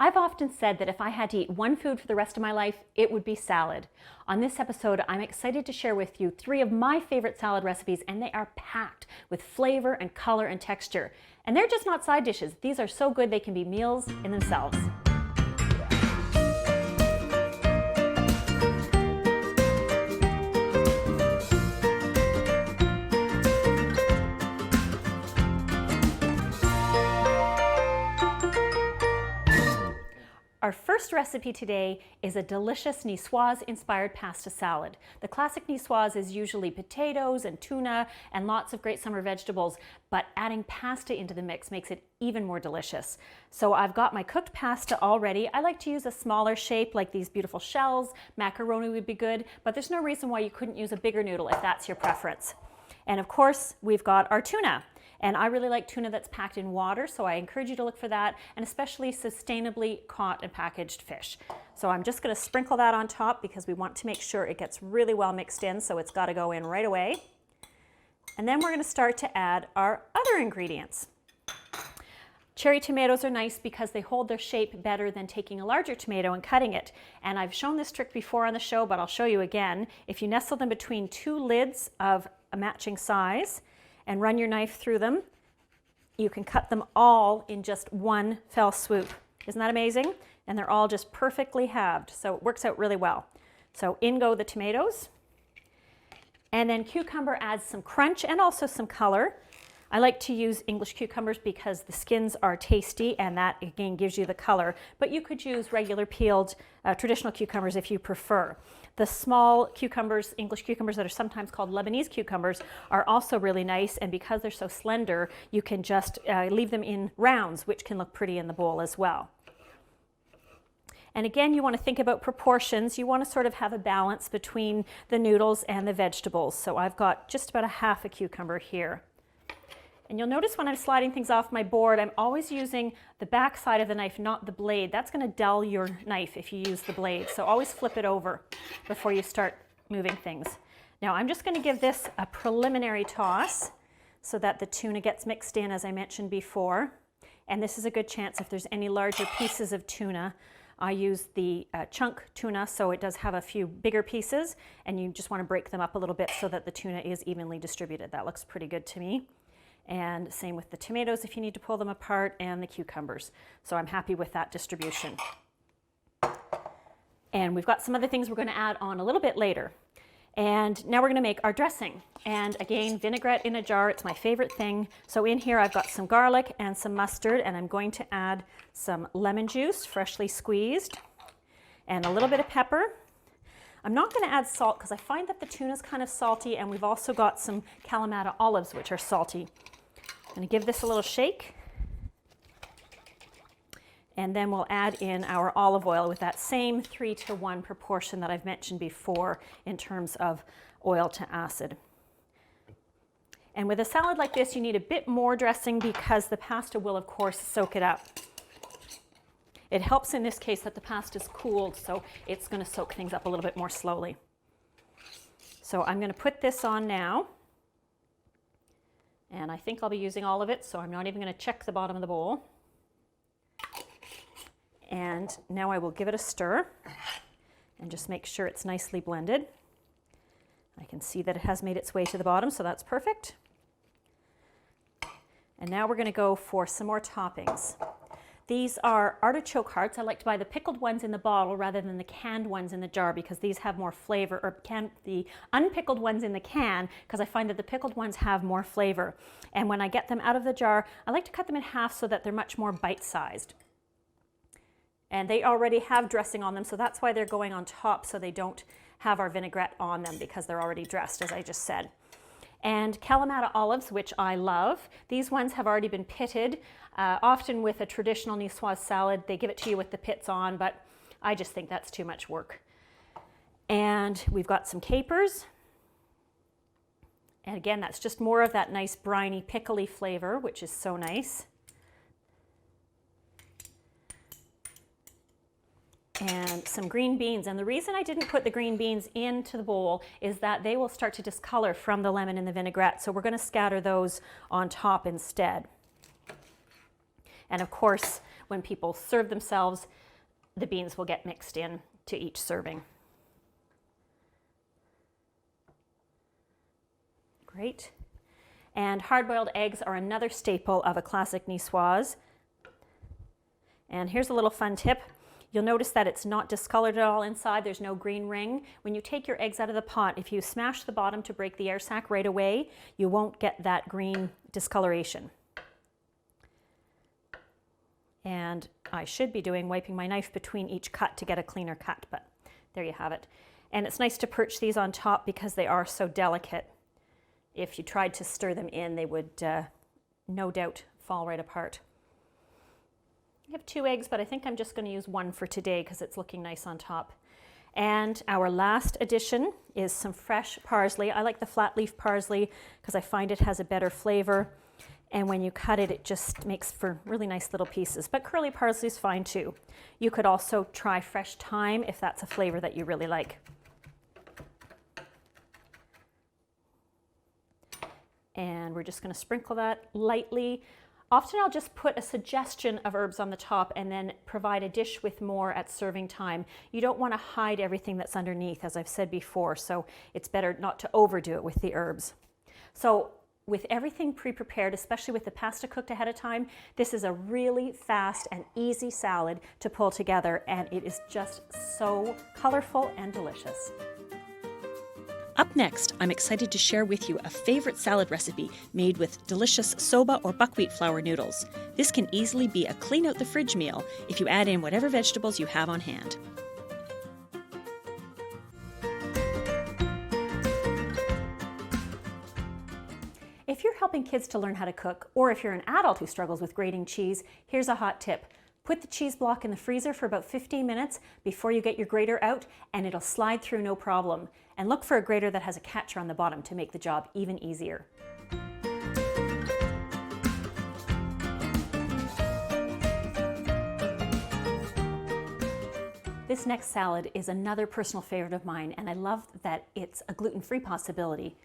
I've often said that if I had to eat one food for the rest of my life, it would be salad. On this episode, I'm excited to share with you 3 of my favorite salad recipes, and they are packed with flavor and color and texture. And they're just not side dishes. These are so good they can be meals in themselves. Our first recipe today is a delicious Nicoise-inspired pasta salad. The classic Nicoise is usually potatoes and tuna and lots of great summer vegetables, but adding pasta into the mix makes it even more delicious. So I've got my cooked pasta all ready. I like to use a smaller shape like these beautiful shells. Macaroni would be good, but there's no reason why you couldn't use a bigger noodle if that's your preference. And of course, we've got our tuna. And I really like tuna that's packed in water, so I encourage you to look for that, and especially sustainably caught and packaged fish. So I'm just going to sprinkle that on top because we want to make sure it gets really well mixed in, so it's got to go in right away. And then we're going to start to add our other ingredients. Cherry tomatoes are nice because they hold their shape better than taking a larger tomato and cutting it. And I've shown this trick before on the show, but I'll show you again. If you nestle them between 2 lids of a matching size, and run your knife through them, you can cut them all in just one fell swoop. Isn't that amazing? And they're all just perfectly halved, so it works out really well. So in go the tomatoes, and then cucumber adds some crunch and also some color. I like to use English cucumbers because the skins are tasty and that again gives you the color, but you could use regular peeled traditional cucumbers if you prefer. The small cucumbers, English cucumbers that are sometimes called Lebanese cucumbers, are also really nice, and because they're so slender, you can just leave them in rounds, which can look pretty in the bowl as well. And again, you want to think about proportions. You want to sort of have a balance between the noodles and the vegetables. So I've got just about a half a cucumber here. And you'll notice when I'm sliding things off my board, I'm always using the back side of the knife, not the blade. That's going to dull your knife if you use the blade. So always flip it over before you start moving things. Now I'm just going to give this a preliminary toss so that the tuna gets mixed in, as I mentioned before. And this is a good chance if there's any larger pieces of tuna. I use the chunk tuna, so it does have a few bigger pieces, and you just want to break them up a little bit so that the tuna is evenly distributed. That looks pretty good to me. And same with the tomatoes if you need to pull them apart, and the cucumbers. So I'm happy with that distribution. And we've got some other things we're going to add on a little bit later. And now we're going to make our dressing. And again, vinaigrette in a jar, it's my favorite thing. So in here I've got some garlic and some mustard, and I'm going to add some lemon juice, freshly squeezed, and a little bit of pepper. I'm not going to add salt because I find that the tuna is kind of salty, and we've also got some Kalamata olives which are salty. I'm going to give this a little shake, and then we'll add in our olive oil with that same 3-to-1 proportion that I've mentioned before in terms of oil to acid. And with a salad like this, you need a bit more dressing because the pasta will, of course, soak it up. It helps in this case that the pasta is cooled, so it's going to soak things up a little bit more slowly. So I'm going to put this on now. And I think I'll be using all of it, so I'm not even going to check the bottom of the bowl. And now I will give it a stir and just make sure it's nicely blended. I can see that it has made its way to the bottom, so that's perfect. And now we're going to go for some more toppings. These are artichoke hearts. I like to buy the pickled ones in the bottle rather than the canned ones in the jar because these have more flavor, or the unpickled ones in the can, because I find that the pickled ones have more flavor. And when I get them out of the jar, I like to cut them in half so that they're much more bite-sized. And they already have dressing on them, so that's why they're going on top, so they don't have our vinaigrette on them because they're already dressed, as I just said. And Kalamata olives, which I love. These ones have already been pitted. Often with a traditional Nicoise salad, they give it to you with the pits on, but I just think that's too much work. And we've got some capers. And again, that's just more of that nice briny, pickly flavor, which is so nice. And some green beans. And the reason I didn't put the green beans into the bowl is that they will start to discolor from the lemon and the vinaigrette. So we're going to scatter those on top instead. And of course, when people serve themselves, the beans will get mixed in to each serving. Great. And hard-boiled eggs are another staple of a classic niçoise. And here's a little fun tip. You'll notice that it's not discolored at all inside. There's no green ring. When you take your eggs out of the pot, if you smash the bottom to break the air sac right away, you won't get that green discoloration. And I should be wiping my knife between each cut to get a cleaner cut, but there you have it. And it's nice to perch these on top because they are so delicate. If you tried to stir them in, they would no doubt fall right apart. I have 2 eggs, but I think I'm just going to use 1 for today because it's looking nice on top. And our last addition is some fresh parsley. I like the flat leaf parsley because I find it has a better flavor. And when you cut it, it just makes for really nice little pieces. But curly parsley is fine too. You could also try fresh thyme if that's a flavor that you really like. And we're just going to sprinkle that lightly. Often I'll just put a suggestion of herbs on the top and then provide a dish with more at serving time. You don't want to hide everything that's underneath, as I've said before, so it's better not to overdo it with the herbs. So with everything pre-prepared, especially with the pasta cooked ahead of time, this is a really fast and easy salad to pull together, and it is just so colorful and delicious. Up next, I'm excited to share with you a favorite salad recipe made with delicious soba or buckwheat flour noodles. This can easily be a clean out the fridge meal if you add in whatever vegetables you have on hand. If you're helping kids to learn how to cook, or if you're an adult who struggles with grating cheese, here's a hot tip. Put the cheese block in the freezer for about 15 minutes before you get your grater out, and it'll slide through no problem. And look for a grater that has a catcher on the bottom to make the job even easier. This next salad is another personal favorite of mine, and I love that it's a gluten-free possibility.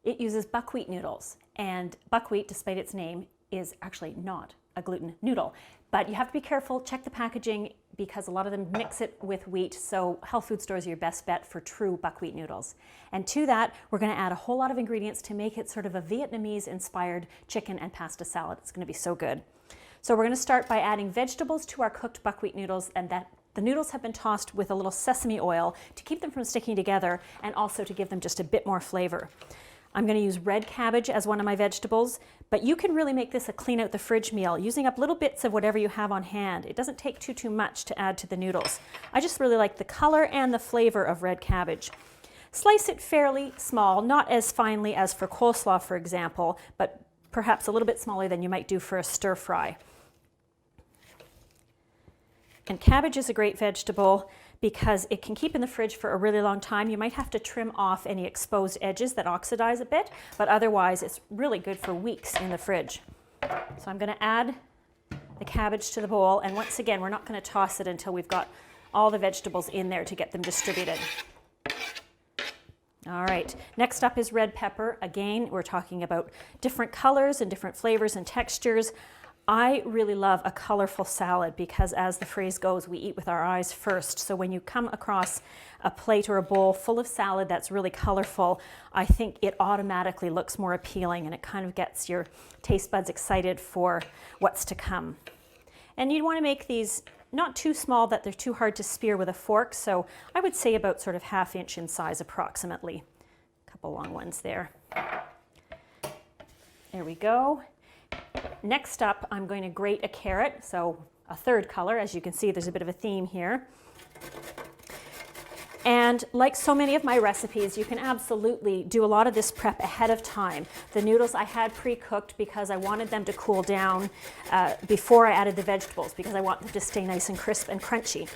It uses buckwheat noodles, and buckwheat, despite its name, is actually not a gluten noodle. But you have to be careful, check the packaging, because a lot of them mix it with wheat, so health food stores are your best bet for true buckwheat noodles. And to that, we're going to add a whole lot of ingredients to make it sort of a Vietnamese-inspired chicken and pasta salad. It's going to be so good. So we're going to start by adding vegetables to our cooked buckwheat noodles, and the noodles have been tossed with a little sesame oil to keep them from sticking together and also to give them just a bit more flavor. I'm going to use red cabbage as one of my vegetables, but you can really make this a clean out the fridge meal using up little bits of whatever you have on hand. It doesn't take too much to add to the noodles. I just really like the color and the flavor of red cabbage. Slice it fairly small, not as finely as for coleslaw, for example, but perhaps a little bit smaller than you might do for a stir fry. And cabbage is a great vegetable because it can keep in the fridge for a really long time. You might have to trim off any exposed edges that oxidize a bit, but otherwise it's really good for weeks in the fridge. So I'm going to add the cabbage to the bowl, and once again, we're not going to toss it until we've got all the vegetables in there to get them distributed. All right, next up is red pepper. Again, we're talking about different colors and different flavors and textures. I really love a colorful salad because, as the phrase goes, we eat with our eyes first. So when you come across a plate or a bowl full of salad that's really colorful, I think it automatically looks more appealing and it kind of gets your taste buds excited for what's to come. And you'd want to make these not too small that they're too hard to spear with a fork, so I would say about sort of 1/2 inch in size approximately. A couple long ones there. There we go. Next up, I'm going to grate a carrot, so a third color. As you can see, there's a bit of a theme here. And like so many of my recipes, you can absolutely do a lot of this prep ahead of time. The noodles I had pre-cooked because I wanted them to cool down before I added the vegetables, because I want them to stay nice and crisp and crunchy.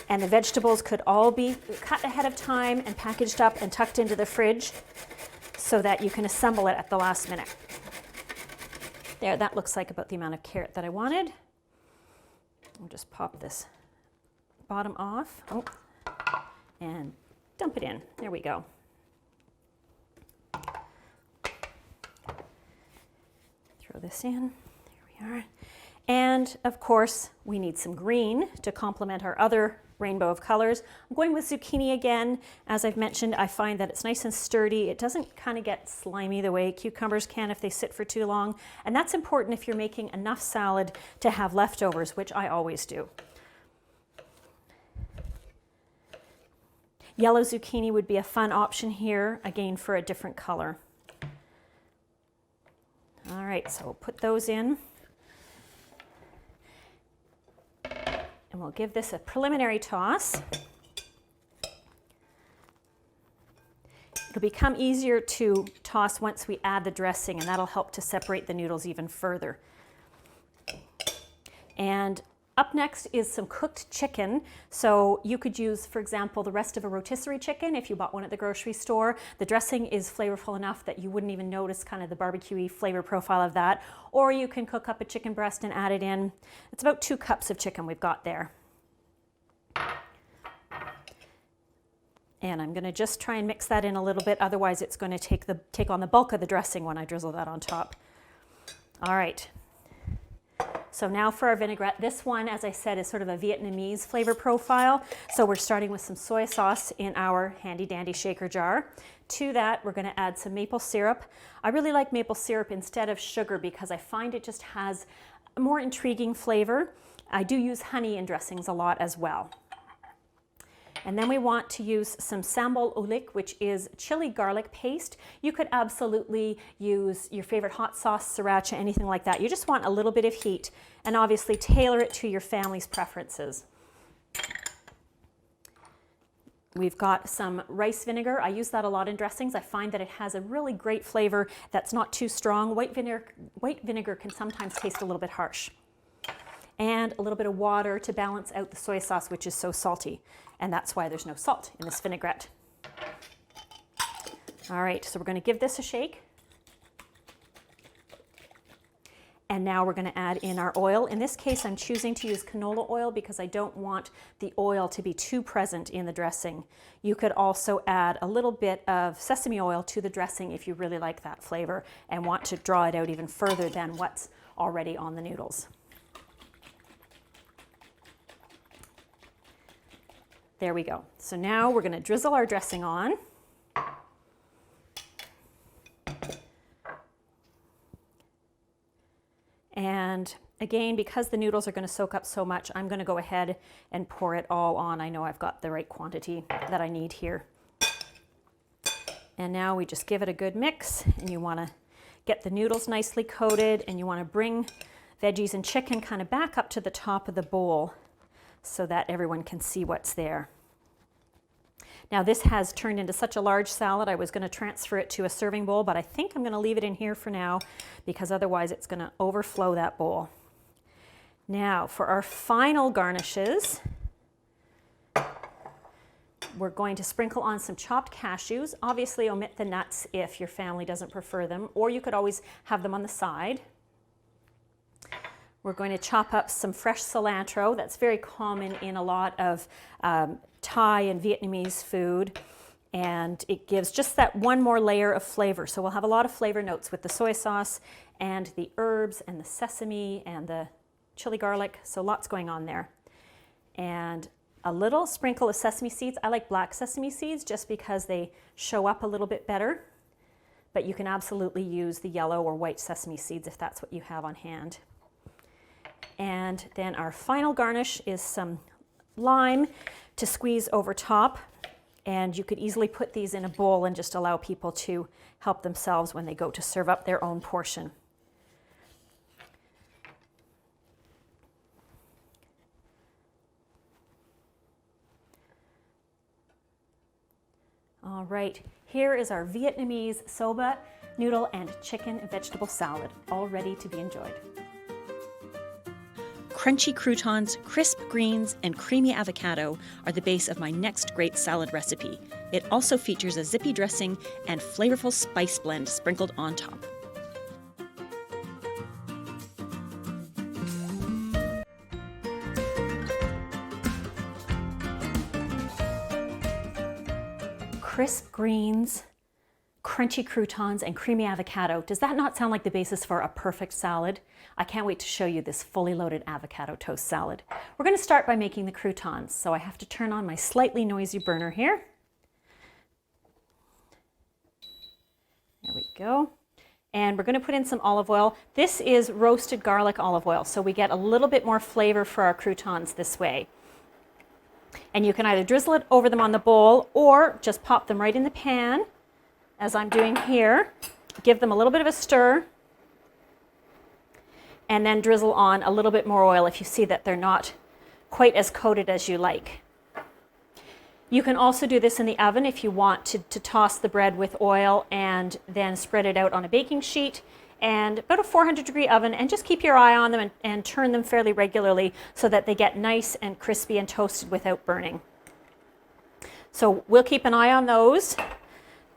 And the vegetables could all be cut ahead of time and packaged up and tucked into the fridge so that you can assemble it at the last minute. There, that looks like about the amount of carrot that I wanted. I'll just pop this bottom off and dump it in. There we go. Throw this in. There we are. And of course, we need some green to complement our other rainbow of colors. I'm going with zucchini again. As I've mentioned, I find that it's nice and sturdy. It doesn't kind of get slimy the way cucumbers can if they sit for too long. And that's important if you're making enough salad to have leftovers, which I always do. Yellow zucchini would be a fun option here, again for a different color. All right, so we'll put those in. And we'll give this a preliminary toss. It'll become easier to toss once we add the dressing, and that'll help to separate the noodles even further. And up next is some cooked chicken. So you could use, for example, the rest of a rotisserie chicken if you bought one at the grocery store. The dressing is flavorful enough that you wouldn't even notice kind of the barbecue-y flavor profile of that. Or you can cook up a chicken breast and add it in. It's about 2 cups of chicken we've got there. And I'm going to just try and mix that in a little bit, otherwise it's going to take on the bulk of the dressing when I drizzle that on top. All right. So now for our vinaigrette. This one, as I said, is sort of a Vietnamese flavor profile. So we're starting with some soy sauce in our handy dandy shaker jar. To that, we're going to add some maple syrup. I really like maple syrup instead of sugar because I find it just has a more intriguing flavor. I do use honey in dressings a lot as well. And then we want to use some sambal ulik, which is chili garlic paste. You could absolutely use your favorite hot sauce, sriracha, anything like that. You just want a little bit of heat, and obviously tailor it to your family's preferences. We've got some rice vinegar. I use that a lot in dressings. I find that it has a really great flavor that's not too strong. White vinegar can sometimes taste a little bit harsh. And a little bit of water to balance out the soy sauce, which is so salty. And that's why there's no salt in this vinaigrette. All right, so we're going to give this a shake. And now we're going to add in our oil. In this case, I'm choosing to use canola oil because I don't want the oil to be too present in the dressing. You could also add a little bit of sesame oil to the dressing if you really like that flavor and want to draw it out even further than what's already on the noodles. There we go. So now we're going to drizzle our dressing on. And again, because the noodles are going to soak up so much, I'm going to go ahead and pour it all on. I know I've got the right quantity that I need here. And now we just give it a good mix, and you want to get the noodles nicely coated, and you want to bring veggies and chicken kind of back up to the top of the bowl so that everyone can see what's there. Now this has turned into such a large salad, I was going to transfer it to a serving bowl, but I think I'm going to leave it in here for now because otherwise it's going to overflow that bowl. Now for our final garnishes, we're going to sprinkle on some chopped cashews. Obviously omit the nuts if your family doesn't prefer them, or you could always have them on the side. We're going to chop up some fresh cilantro. That's very common in a lot of Thai and Vietnamese food, and it gives just that one more layer of flavor. So we'll have a lot of flavor notes with the soy sauce and the herbs and the sesame and the chili garlic, so lots going on there. And a little sprinkle of sesame seeds. I like black sesame seeds just because they show up a little bit better, but you can absolutely use the yellow or white sesame seeds if that's what you have on hand. And then our final garnish is some lime to squeeze over top. And you could easily put these in a bowl and just allow people to help themselves when they go to serve up their own portion. All right, here is our Vietnamese soba, noodle, and chicken and vegetable salad, all ready to be enjoyed. Crunchy croutons, crisp greens, and creamy avocado are the base of my next great salad recipe. It also features a zippy dressing and flavorful spice blend sprinkled on top. Crisp greens, crunchy croutons and creamy avocado. Does that not sound like the basis for a perfect salad? I can't wait to show you this fully loaded avocado toast salad. We're going to start by making the croutons, so I have to turn on my slightly noisy burner here. There we go. And we're going to put in some olive oil. This is roasted garlic olive oil, so we get a little bit more flavor for our croutons this way. And you can either drizzle it over them on the bowl or just pop them right in the pan, as I'm doing here. Give them a little bit of a stir, and then drizzle on a little bit more oil if you see that they're not quite as coated as you like. You can also do this in the oven if you want to toss the bread with oil and then spread it out on a baking sheet, and about a 400-degree oven, and just keep your eye on them and turn them fairly regularly so that they get nice and crispy and toasted without burning. So we'll keep an eye on those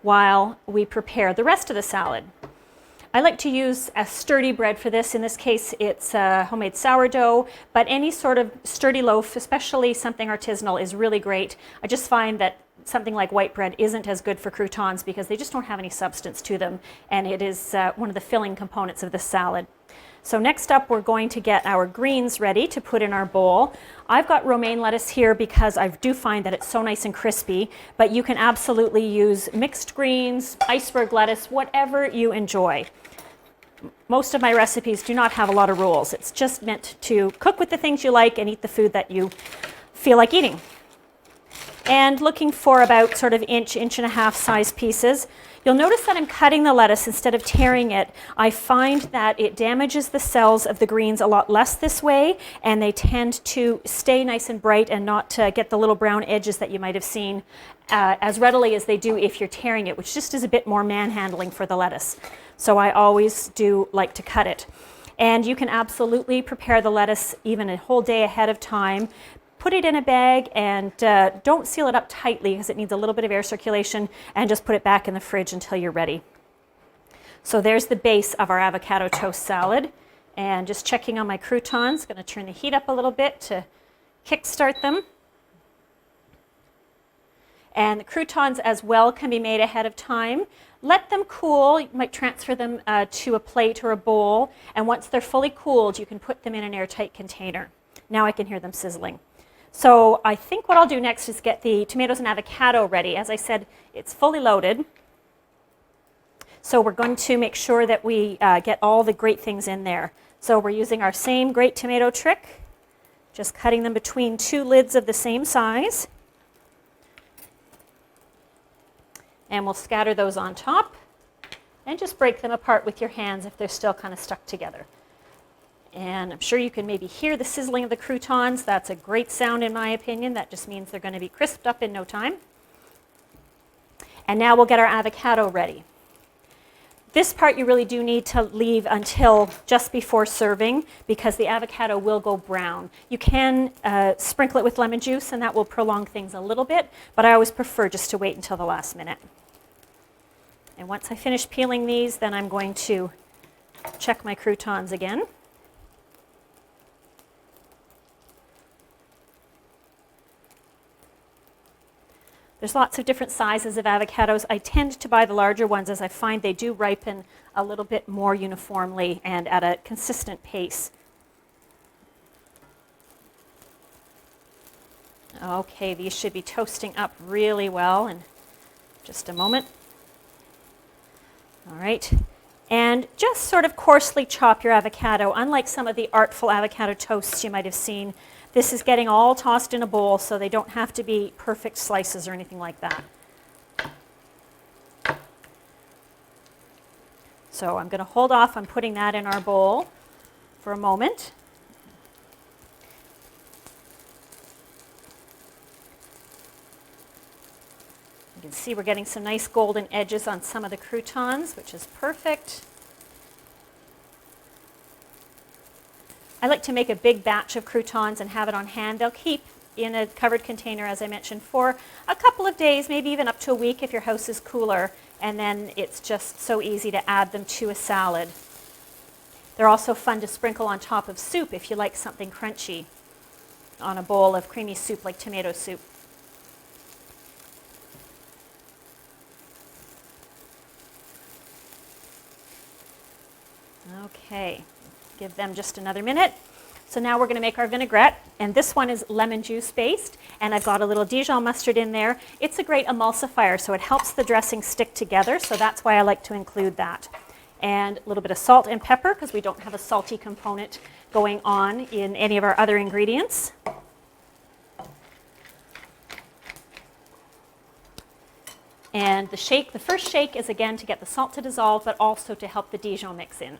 while we prepare the rest of the salad. I like to use a sturdy bread for this. In this case, it's homemade sourdough, but any sort of sturdy loaf, especially something artisanal, is really great. I just find that something like white bread isn't as good for croutons because they just don't have any substance to them, and it is one of the filling components of the salad. So next up, we're going to get our greens ready to put in our bowl. I've got romaine lettuce here because I do find that it's so nice and crispy, but you can absolutely use mixed greens, iceberg lettuce, whatever you enjoy. Most of my recipes do not have a lot of rules. It's just meant to cook with the things you like and eat the food that you feel like eating. And looking for about sort of inch and a half size pieces. You'll notice that I'm cutting the lettuce instead of tearing it. I find that it damages the cells of the greens a lot less this way, and they tend to stay nice and bright and not get the little brown edges that you might have seen as readily as they do if you're tearing it, which just is a bit more manhandling for the lettuce. So I always do like to cut it. And you can absolutely prepare the lettuce even a whole day ahead of time. Put it in a bag and don't seal it up tightly because it needs a little bit of air circulation, and just put it back in the fridge until you're ready. So there's the base of our avocado toast salad. And just checking on my croutons, going to turn the heat up a little bit to kickstart them. And the croutons as well can be made ahead of time. Let them cool. You might transfer them to a plate or a bowl, and once they're fully cooled, you can put them in an airtight container. Now I can hear them sizzling. So I think what I'll do next is get the tomatoes and avocado ready. As I said, it's fully loaded. So we're going to make sure that we get all the great things in there. So we're using our same Grate tomato trick, just cutting them between two lids of the same size. And we'll scatter those on top and just break them apart with your hands if they're still kind of stuck together. And I'm sure you can maybe hear the sizzling of the croutons. That's a great sound in my opinion. That just means they're going to be crisped up in no time. And now we'll get our avocado ready. This part you really do need to leave until just before serving because the avocado will go brown. You can sprinkle it with lemon juice and that will prolong things a little bit, but I always prefer just to wait until the last minute. And once I finish peeling these, then I'm going to check my croutons again. There's lots of different sizes of avocados. I tend to buy the larger ones as I find they do ripen a little bit more uniformly and at a consistent pace. Okay, these should be toasting up really well in just a moment. All right, and just sort of coarsely chop your avocado. Unlike some of the artful avocado toasts you might have seen, this is getting all tossed in a bowl, so they don't have to be perfect slices or anything like that. So I'm going to hold off on putting that in our bowl for a moment. You can see we're getting some nice golden edges on some of the croutons, which is perfect. I like to make a big batch of croutons and have it on hand. They'll keep in a covered container, as I mentioned, for a couple of days, maybe even up to a week if your house is cooler, and then it's just so easy to add them to a salad. They're also fun to sprinkle on top of soup if you like something crunchy on a bowl of creamy soup like tomato soup. Okay, give them just another minute. So now we're going to make our vinaigrette, and this one is lemon juice based, and I've got a little Dijon mustard in there. It's a great emulsifier, so it helps the dressing stick together, so that's why I like to include that. And a little bit of salt and pepper, because we don't have a salty component going on in any of our other ingredients. And the first shake is again to get the salt to dissolve, but also to help the Dijon mix in.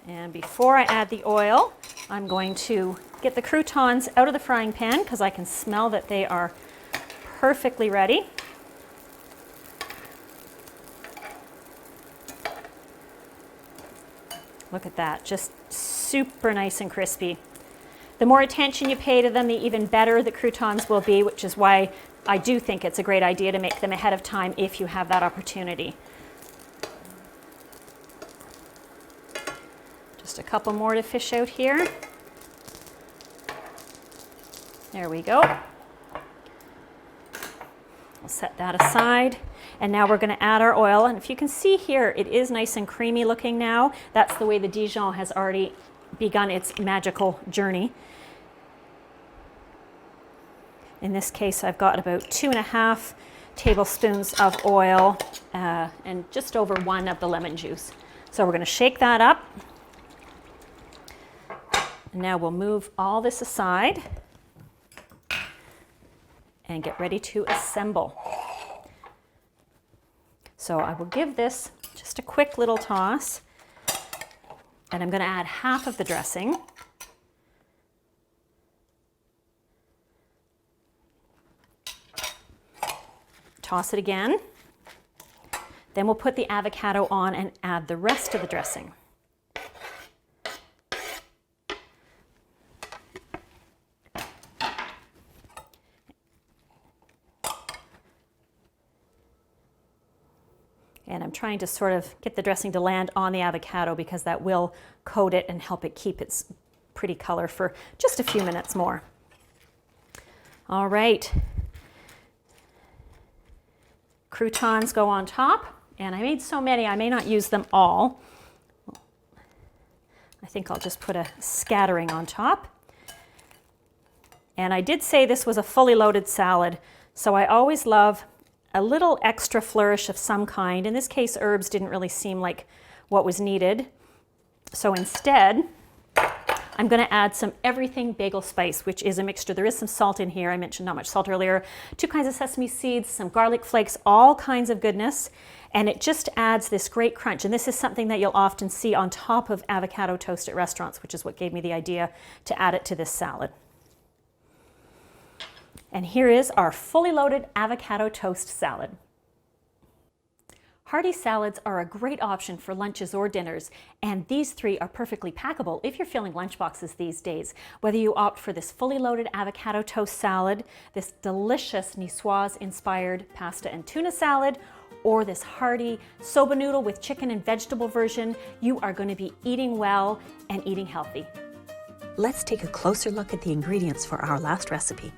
And before I add the oil, I'm going to get the croutons out of the frying pan because I can smell that they are perfectly ready. Look at that, just super nice and crispy. The more attention you pay to them, the even better the croutons will be, which is why I do think it's a great idea to make them ahead of time if you have that opportunity. Just a couple more to fish out here. There we go. We'll set that aside. And now we're going to add our oil. And if you can see here, it is nice and creamy looking now. That's the way the Dijon has already begun its magical journey. In this case, I've got about 2.5 tablespoons of oil and just over 1 of the lemon juice. So we're going to shake that up. And now we'll move all this aside and get ready to assemble. So I will give this just a quick little toss, and I'm going to add half of the dressing. Toss it again. Then we'll put the avocado on and add the rest of the dressing. And I'm trying to sort of get the dressing to land on the avocado because that will coat it and help it keep its pretty color for just a few minutes more. All right. Croutons go on top, and I made so many I may not use them all. I think I'll just put a scattering on top. And I did say this was a fully loaded salad, so I always love a little extra flourish of some kind. In this case, herbs didn't really seem like what was needed. So instead, I'm going to add some everything bagel spice, which is a mixture. There is some salt in here. I mentioned not much salt earlier. 2 kinds of sesame seeds, some garlic flakes, all kinds of goodness. And it just adds this great crunch. And this is something that you'll often see on top of avocado toast at restaurants, which is what gave me the idea to add it to this salad. And here is our fully loaded avocado toast salad. Hearty salads are a great option for lunches or dinners, and these 3 are perfectly packable if you're filling lunchboxes these days. Whether you opt for this fully loaded avocado toast salad, this delicious Nicoise-inspired pasta and tuna salad, or this hearty soba noodle with chicken and vegetable version, you are going to be eating well and eating healthy. Let's take a closer look at the ingredients for our last recipe.